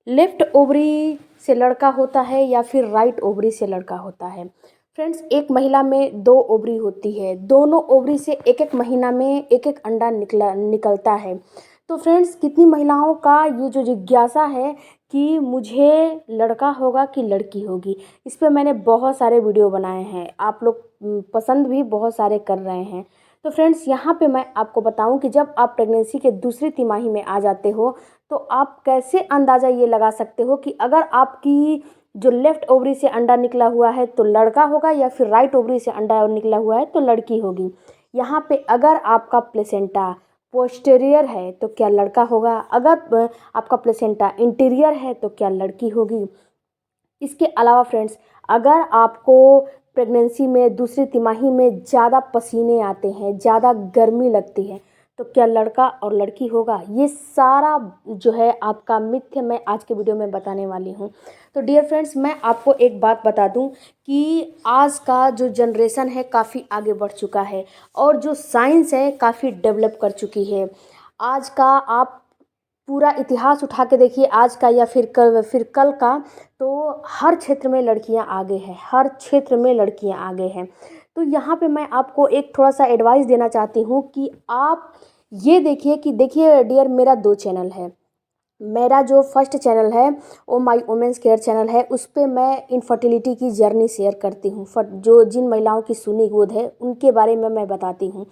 Left ovary से लड़का होता है या फिर राइट ओवरी से लड़का होता है। फ्रेंड्स, एक महिला में 2 ओवरी होती है, दोनों ओवरी से एक एक महीना में एक एक अंडा निकलता है। तो फ्रेंड्स, कितनी महिलाओं का ये जो जिज्ञासा है कि मुझे लड़का होगा कि लड़की होगी, इस पे मैंने बहुत सारे वीडियो बनाए हैं, आप लोग पसंद भी बहुत सारे कर रहे हैं। तो फ्रेंड्स, यहाँ पे मैं आपको बताऊं कि जब आप प्रेगनेंसी के दूसरी तिमाही में आ जाते हो तो आप कैसे अंदाज़ा ये लगा सकते हो कि अगर आपकी जो लेफ्ट ओवरी से अंडा निकला हुआ है तो लड़का होगा या फिर राइट ओवरी से अंडा निकला हुआ है तो लड़की होगी। यहाँ पे अगर आपका प्लेसेंटा पोस्टीरियर है तो क्या लड़का होगा, अगर आपका प्लेसेंटा इंटीरियर है तो क्या लड़की होगी। इसके अलावा फ्रेंड्स, अगर आपको प्रेगनेंसी में दूसरी तिमाही में ज़्यादा पसीने आते हैं, ज़्यादा गर्मी लगती है, तो क्या लड़का और लड़की होगा। ये सारा जो है आपका मिथ्य मैं आज के वीडियो में बताने वाली हूँ। तो डियर फ्रेंड्स, मैं आपको एक बात बता दूँ कि आज का जो जनरेशन है काफ़ी आगे बढ़ चुका है और जो साइंस है काफ़ी डेवलप कर चुकी है। आज का आप पूरा इतिहास उठा के देखिए, आज का या फिर कल का, तो हर क्षेत्र में लड़कियां आगे हैं, हर क्षेत्र में लड़कियां आगे हैं। तो यहाँ पे मैं आपको एक थोड़ा सा एडवाइस देना चाहती हूँ कि आप ये देखिए डियर, मेरा 2 चैनल है। मेरा जो फर्स्ट चैनल है वो माई वुमेन्स केयर चैनल है, उस पे मैं इनफर्टिलिटी की जर्नी शेयर करती हूँ। जो जिन महिलाओं की सूनी गोद है उनके बारे में मैं बताती हूँ।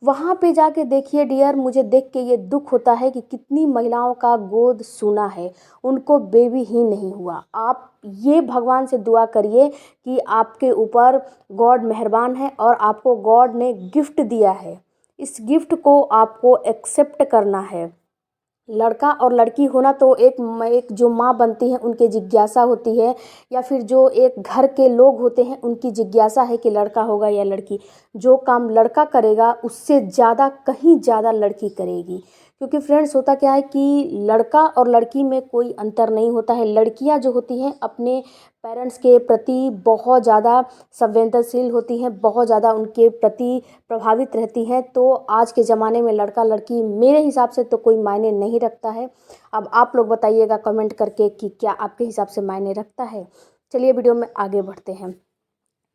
वहाँ पे जाके देखिए डियर, मुझे देख के ये दुख होता है कि कितनी महिलाओं का गोद सूना है, उनको बेबी ही नहीं हुआ। आप ये भगवान से दुआ करिए कि आपके ऊपर गॉड मेहरबान है और आपको गॉड ने गिफ्ट दिया है, इस गिफ्ट को आपको एक्सेप्ट करना है। लड़का और लड़की होना तो एक जो माँ बनती है उनकी जिज्ञासा होती है, या फिर जो एक घर के लोग होते हैं उनकी जिज्ञासा है कि लड़का होगा या लड़की। जो काम लड़का करेगा उससे ज़्यादा, कहीं ज़्यादा लड़की करेगी। क्योंकि फ्रेंड्स, होता क्या है कि लड़का और लड़की में कोई अंतर नहीं होता है। लड़कियां जो होती हैं अपने पेरेंट्स के प्रति बहुत ज़्यादा संवेदनशील होती हैं, बहुत ज़्यादा उनके प्रति प्रभावित रहती हैं। तो आज के ज़माने में लड़का लड़की मेरे हिसाब से तो कोई मायने नहीं रखता है। अब आप लोग बताइएगा कमेंट करके कि क्या आपके हिसाब से मायने रखता है। चलिए वीडियो में आगे बढ़ते हैं।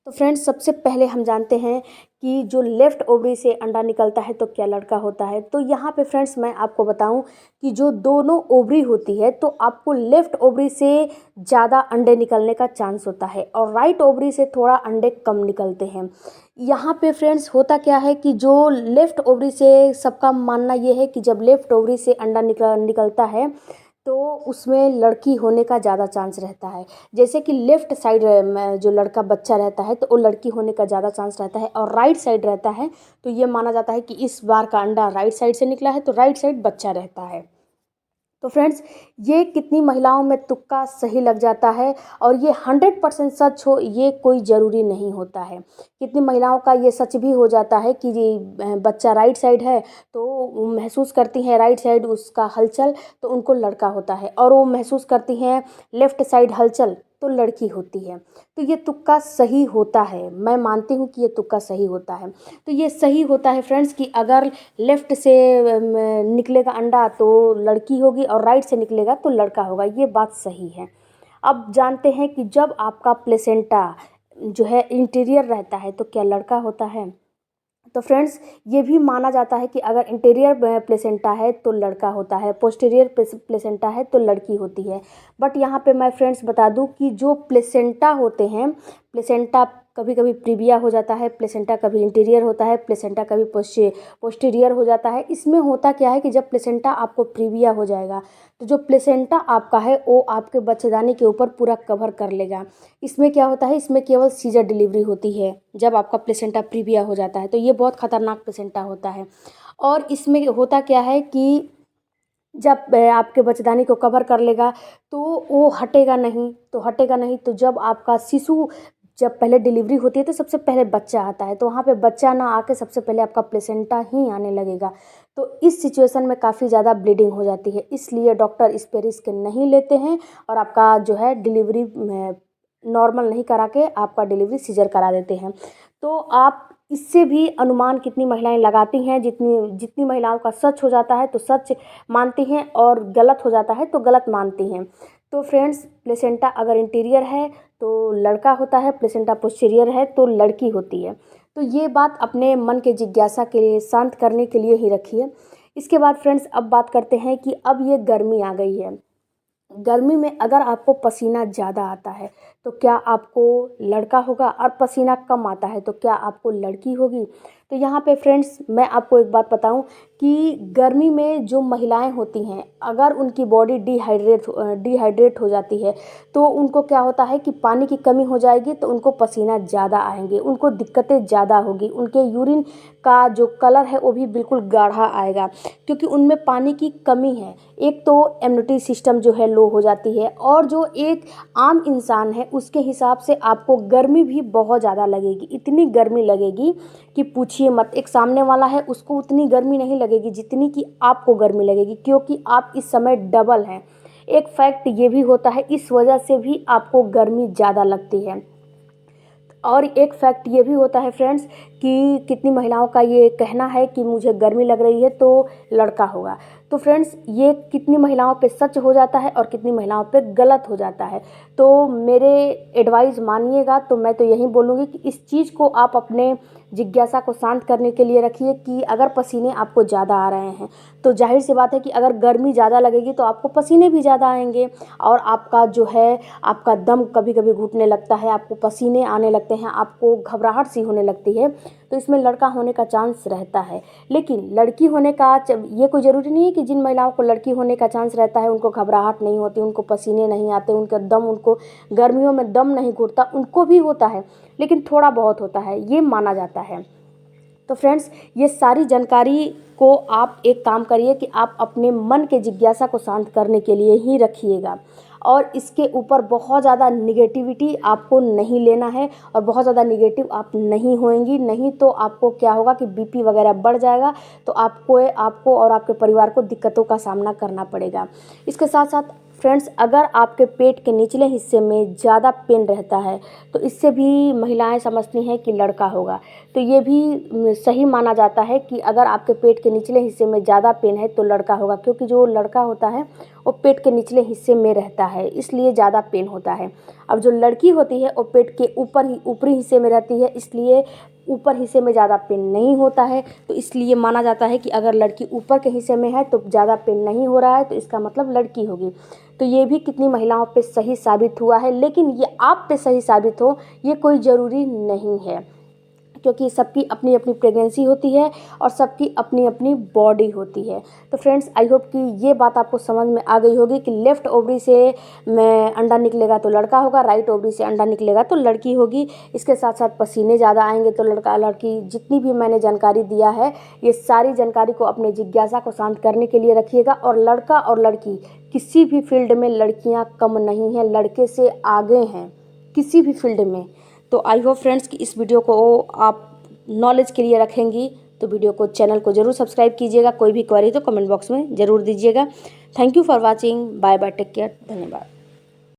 तो फ्रेंड्स, सबसे पहले हम जानते हैं कि जो लेफ़्ट ओवरी से अंडा निकलता है तो क्या लड़का होता है। तो यहाँ पे फ्रेंड्स मैं आपको बताऊं कि जो दोनों ओवरी होती है तो आपको लेफ़्ट ओवरी से ज़्यादा अंडे निकलने का चांस होता है और राइट ओवरी से थोड़ा अंडे कम निकलते हैं। यहाँ पे फ्रेंड्स होता क्या है कि जो लेफ़्ट ओवरी से, सबका मानना ये है कि जब लेफ़्ट ओवरी से अंडा निकलता है तो उसमें लड़की होने का ज़्यादा चांस रहता है। जैसे कि लेफ़्ट साइड में जो लड़का बच्चा रहता है तो वो लड़की होने का ज़्यादा चांस रहता है, और राइट साइड रहता है तो ये माना जाता है कि इस बार का अंडा राइट साइड से निकला है तो राइट साइड बच्चा रहता है। तो फ्रेंड्स, ये कितनी महिलाओं में तुक्का सही लग जाता है और ये 100% सच हो ये कोई ज़रूरी नहीं होता है। कितनी महिलाओं का ये सच भी हो जाता है कि ये बच्चा राइट साइड है तो वो महसूस करती हैं राइट साइड उसका हलचल तो उनको लड़का होता है, और वो महसूस करती हैं लेफ़्ट साइड हलचल तो लड़की होती है। तो ये तुक्का सही होता है, मैं मानती हूँ कि ये तुक्का सही होता है। तो ये सही होता है फ्रेंड्स कि अगर लेफ़्ट से निकलेगा अंडा तो लड़की होगी और राइट से निकलेगा तो लड़का होगा, ये बात सही है। अब जानते हैं कि जब आपका प्लेसेंटा जो है इंटीरियर रहता है तो क्या लड़का होता है। तो फ्रेंड्स, ये भी माना जाता है कि अगर इंटीरियर प्लेसेंटा है तो लड़का होता है, पोस्टीरियर प्लेसेंटा है तो लड़की होती है। बट यहाँ पे मैं फ्रेंड्स बता दूं कि जो प्लेसेंटा होते हैं, प्लेसेंटा कभी कभी प्रीविया हो जाता है, प्लेसेंटा कभी इंटीरियर होता है, प्लेसेंटा कभी पोस्टीरियर हो जाता है। इसमें होता क्या है कि जब प्लेसेंटा आपको प्रीविया हो जाएगा तो जो प्लेसेंटा आपका है वो आपके बच्चेदानी के ऊपर पूरा कवर कर लेगा। इसमें क्या होता है, इसमें केवल सीजर डिलीवरी होती है जब आपका प्लेसेंटा प्रीविया हो जाता है, तो ये बहुत ख़तरनाक प्लेसेंटा होता है। और इसमें होता क्या है कि जब आपके बच्चेदानी को कवर कर लेगा तो वो हटेगा नहीं। तो जब आपका शिशु, जब पहले डिलीवरी होती है तो सबसे पहले बच्चा आता है, तो वहाँ पे बच्चा ना आके सबसे पहले आपका प्लेसेंटा ही आने लगेगा। तो इस सिचुएशन में काफ़ी ज़्यादा ब्लीडिंग हो जाती है, इसलिए डॉक्टर इस पे रिस्क नहीं लेते हैं और आपका जो है डिलीवरी नॉर्मल नहीं करा के आपका डिलीवरी सीजर करा देते हैं। तो आप इससे भी अनुमान कितनी महिलाएं लगाती हैं, जितनी महिलाओं का सच हो जाता है तो सच मानती हैं और गलत हो जाता है तो गलत मानती हैं। तो फ्रेंड्स, प्लेसेंटा अगर इंटीरियर है तो लड़का होता है, प्लेसेंटा पोस्टीरियर है तो लड़की होती है। तो ये बात अपने मन के जिज्ञासा के लिए, शांत करने के लिए ही रखिए। इसके बाद फ्रेंड्स, अब बात करते हैं कि अब ये गर्मी आ गई है। गर्मी में अगर आपको पसीना ज़्यादा आता है तो क्या आपको लड़का होगा, और पसीना कम आता है तो क्या आपको लड़की होगी। तो यहाँ पे फ्रेंड्स, मैं आपको एक बात बताऊं कि गर्मी में जो महिलाएं होती हैं, अगर उनकी बॉडी डिहाइड्रेट हो जाती है तो उनको क्या होता है कि पानी की कमी हो जाएगी, तो उनको पसीना ज़्यादा आएंगे, उनको दिक्कतें ज़्यादा होगी, उनके यूरिन का जो कलर है वो भी बिल्कुल गाढ़ा आएगा, क्योंकि उनमें पानी की कमी है। एक तो इम्यूनिटी सिस्टम जो है लो हो जाती है, और जो एक आम इंसान है उसके हिसाब से आपको गर्मी भी बहुत ज़्यादा लगेगी, इतनी गर्मी लगेगी कि पूछिए मत। एक सामने वाला है उसको उतनी गर्मी नहीं लगेगी जितनी कि आपको गर्मी लगेगी, क्योंकि आप इस समय डबल हैं। एक फैक्ट ये भी होता है, इस वजह से भी आपको गर्मी ज़्यादा लगती है। और एक फैक्ट ये भी होता है फ्रेंड्स कि कितनी महिलाओं का ये कहना है कि मुझे गर्मी लग रही है तो लड़का होगा। तो फ्रेंड्स, ये कितनी महिलाओं पे सच हो जाता है और कितनी महिलाओं पे गलत हो जाता है। तो मेरे एडवाइस मानिएगा तो मैं तो यही बोलूँगी कि इस चीज़ को आप अपने जिज्ञासा को शांत करने के लिए रखिए कि अगर पसीने आपको ज़्यादा आ रहे हैं तो जाहिर सी बात है कि अगर गर्मी ज़्यादा लगेगी तो आपको पसीने भी ज़्यादा आएंगे, और आपका जो है, आपका दम कभी कभी घुटने लगता है, आपको पसीने आने लगते हैं, आपको घबराहट सी होने लगती है। तो इसमें लड़का होने का चांस रहता है। लेकिन लड़की होने का ये कोई ज़रूरी नहीं है कि जिन महिलाओं को लड़की होने का चांस रहता है उनको घबराहट नहीं होती, उनको पसीने नहीं आते, उनको गर्मियों में दम नहीं घुटता। उनको भी होता है, लेकिन थोड़ा बहुत होता है, ये माना जाता है। तो फ्रेंड्स, ये सारी जानकारी को आप एक काम करिए कि आप अपने मन के जिज्ञासा को शांत करने के लिए ही रखिएगा, और इसके ऊपर बहुत ज़्यादा निगेटिविटी आपको नहीं लेना है, और बहुत ज़्यादा निगेटिव आप नहीं होएंगी, नहीं तो आपको क्या होगा कि बीपी वगैरह बढ़ जाएगा, तो आपको और आपके परिवार को दिक्कतों का सामना करना पड़ेगा। इसके साथ साथ फ्रेंड्स, अगर आपके पेट के निचले हिस्से में ज़्यादा पेन रहता है तो इससे भी महिलाएं समझती हैं कि लड़का होगा। तो ये भी सही माना जाता है कि अगर आपके पेट के निचले हिस्से में ज़्यादा पेन है तो लड़का होगा, क्योंकि जो लड़का होता है वो पेट के निचले हिस्से में रहता है, इसलिए ज़्यादा पेन होता है। अब जो लड़की होती है वो पेट के ऊपरी हिस्से में रहती है, इसलिए ऊपर हिस्से में ज़्यादा पेन नहीं होता है। तो इसलिए माना जाता है कि अगर लड़की ऊपर के हिस्से में है तो ज़्यादा पेन नहीं हो रहा है, तो इसका मतलब लड़की होगी। तो ये भी कितनी महिलाओं पे सही साबित हुआ है, लेकिन ये आप पे सही साबित हो ये कोई ज़रूरी नहीं है, क्योंकि सबकी अपनी अपनी प्रेगनेंसी होती है और सबकी अपनी अपनी बॉडी होती है। तो फ्रेंड्स, आई होप कि ये बात आपको समझ में आ गई होगी कि लेफ़्ट ओवरी से में अंडा निकलेगा तो लड़का होगा, राइट ओवरी से अंडा निकलेगा तो लड़की होगी। इसके साथ साथ पसीने ज़्यादा आएंगे तो लड़का लड़की। जितनी भी मैंने जानकारी दिया है, ये सारी जानकारी को अपने जिज्ञासा को शांत करने के लिए रखिएगा। और लड़का और लड़की किसी भी फील्ड में लड़कियाँ कम नहीं हैं, लड़के से आगे हैं किसी भी फील्ड में। तो आई होप फ्रेंड्स कि इस वीडियो को आप नॉलेज के लिए रखेंगी, तो वीडियो को, चैनल को ज़रूर सब्सक्राइब कीजिएगा। कोई भी क्वेरी तो कमेंट बॉक्स में ज़रूर दीजिएगा। Thank you for watching. Bye bye, take care, धन्यवाद।